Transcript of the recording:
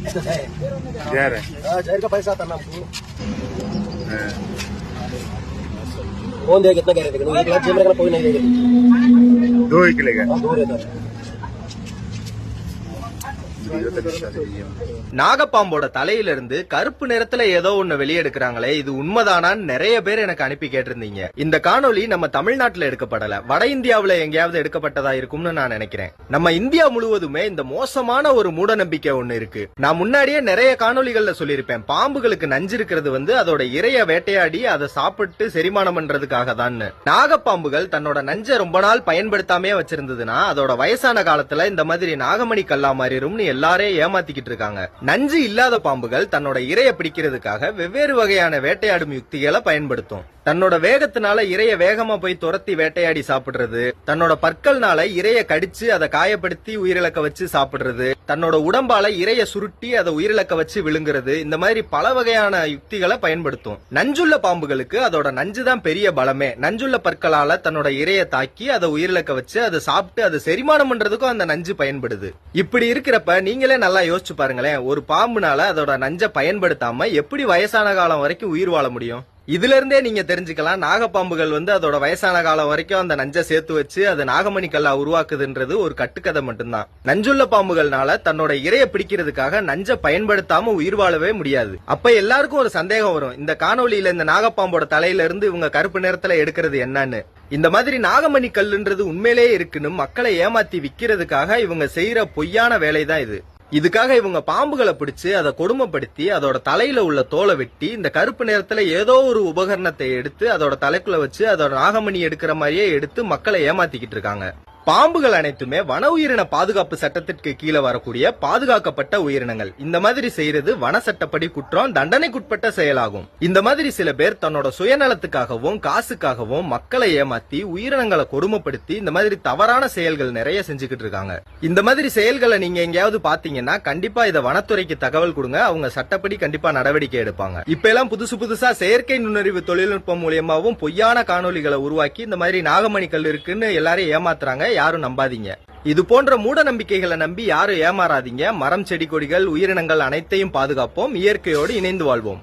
जहर का पैसा था ना हमको। कौन देगा कितना कह रहे थे? 1 लाख जेब में कोई नहीं देगा। 2 ही लेगा। 2 रहता। நாகப்பாம்போட தலையிலிருந்து கருப்பு நிறத்துல ஏதோ ஒண்ணு வெளியெடுக்கிறாங்களே, இது உண்மைதானான்னு நிறைய பேர் எனக்கு அனுப்பி கேட்டிருந்தீங்க. இந்த காணொலி நம்ம தமிழ்நாட்டுல எடுக்கப்படல, வட இந்தியாவுல எங்கேயாவது எடுக்கப்பட்டதா இருக்கும்னு நான் நினைக்கிறேன். நம்ம இந்தியா முழுவதுமே இந்த மோசமான ஒரு மூட நம்பிக்கை ஒண்ணு இருக்கு. நான் முன்னாடியே நிறைய காணொலிகள்ல சொல்லியிருப்பேன், பாம்புகளுக்கு நஞ்சு இருக்கிறது அதோட இரைய வேட்டையாடி அதை சாப்பிட்டு செரிமானம் பண்றதுக்காக தான். நாகப்பாம்புகள் தன்னோட நஞ்சை ரொம்ப நாள் பயன்படுத்தாமே வச்சிருந்ததுன்னா அதோட வயசான காலத்துல இந்த மாதிரி நாகமணி கல்லா மாறிடும்னு எல்லாரே ஏமாத்திக்கிட்டு இருக்காங்க. நஞ்சு இல்லாத பாம்புகள் தன்னோட இரைய பிடிக்கிறதுக்காக வெவ்வேறு வகையான வேட்டையாடும் யுக்திகளை பயன்படுத்தும். தன்னோட வேகத்தினால இரைய வேகமா போய் துரத்தி வேட்டையாடி சாப்பிடுறது, தன்னோட பற்கள்னால இரைய கடிச்சு அதை காயப்படுத்தி உயிரிழக்க வச்சு சாப்பிடுறது, தன்னோட உடம்பால இரைய சுருட்டி அதை உயிரிழக்க வச்சு விழுங்குறது, இந்த மாதிரி பல வகையான யுக்திகளை பயன்படுத்தும். நஞ்சுள்ள பாம்புகளுக்கு அதோட நஞ்சுதான் பெரிய பலமே. நஞ்சுள்ள பற்களால தன்னோட இரைய தாக்கி அதை உயிரிழக்க வச்சு அதை சாப்பிட்டு அதை செரிமானம் பண்றதுக்கும் அந்த நஞ்சு பயன்படுது. இப்படி இருக்கிறப்ப நீங்களே நல்லா யோசிச்சு பாருங்களேன், ஒரு பாம்புனால அதோட நஞ்சை பயன்படுத்தாம எப்படி வயசான காலம் வரைக்கும் உயிர் வாழ முடியும்? இதுல இருந்தே நீங்க தெரிஞ்சுக்கலாம், நாகப்பாம்புகள் அதோட வயசான காலம் வரைக்கும் அந்த நஞ்சை சேர்த்து வச்சு அது நாகமணி கல்லா உருவாக்குதுன்றது ஒரு கட்டுக்கதை மட்டும்தான். நஞ்சுள்ள பாம்புகள்னால தன்னோட இரைய பிடிக்கிறதுக்காக நஞ்சை பயன்படுத்தாம உயிர் வாழவே முடியாது. அப்ப எல்லாருக்கும் ஒரு சந்தேகம் வரும், இந்த காணொலியில இந்த நாகப்பாம்போட தலையில இருந்து இவங்க கருப்பு நிறத்துல எடுக்கிறது என்னன்னு. இந்த மாதிரி நாகமணி கல்லுன்றது உண்மையிலேயே இருக்குன்னு மக்களை ஏமாத்தி விக்கிறதுக்காக இவங்க செய்யற பொய்யான வேலைதான் இது. இதுக்காக இவங்க பாம்புகளை பிடிச்சு அதை கொடுமைப்படுத்தி அதோட தலையில உள்ள தோலை வெட்டி இந்த கருப்பு நேரத்துல ஏதோ ஒரு உபகரணத்தை எடுத்து அதோட தலைக்குள்ள வச்சு அதோட நாகமணி எடுக்கிற மாதிரியே எடுத்து மக்களை ஏமாத்திக்கிட்டு இருக்காங்க. பாம்புகள் அனைத்துமே வன உயிரின பாதுகாப்பு சட்டத்திற்கு கீழே வரக்கூடிய பாதுகாக்கப்பட்ட உயிரினங்கள். இந்த மாதிரி செய்யறது வன சட்டப்படி குற்றம், தண்டனைக்குட்பட்ட செயலாகும். இந்த மாதிரி சில பேர் தன்னோட சுயநலத்துக்காகவும் காசுக்காகவும் மக்களை ஏமாத்தி உயிரினங்களை கொடுமைப்படுத்தி இந்த மாதிரி தவறான செயல்கள் நிறைய செஞ்சுக்கிட்டு இருக்காங்க. இந்த மாதிரி செயல்களை நீங்க எங்கேயாவது பாத்தீங்கன்னா கண்டிப்பா இதை வனத்துறைக்கு தகவல் கொடுங்க, அவங்க சட்டப்படி கண்டிப்பா நடவடிக்கை எடுப்பாங்க. இப்ப எல்லாம் புதுசா செயற்கை நுண்ணறிவு தொழில்நுட்பம் மூலியமாவும் பொய்யான காணொலிகளை உருவாக்கி இந்த மாதிரி நாகமணி கல் இருக்குன்னு எல்லாரும் ஏமாத்துறாங்க. யாரும் நம்பாதீங்க. இது போன்ற மூட நம்பிக்கைகளை நம்பி யாரும் ஏமாறாதீங்க. மரம், செடி, கொடிகள், உயிரினங்கள் அனைத்தையும் பாதுகாப்போம். இயற்கையோடு இணைந்து வாழ்வோம்.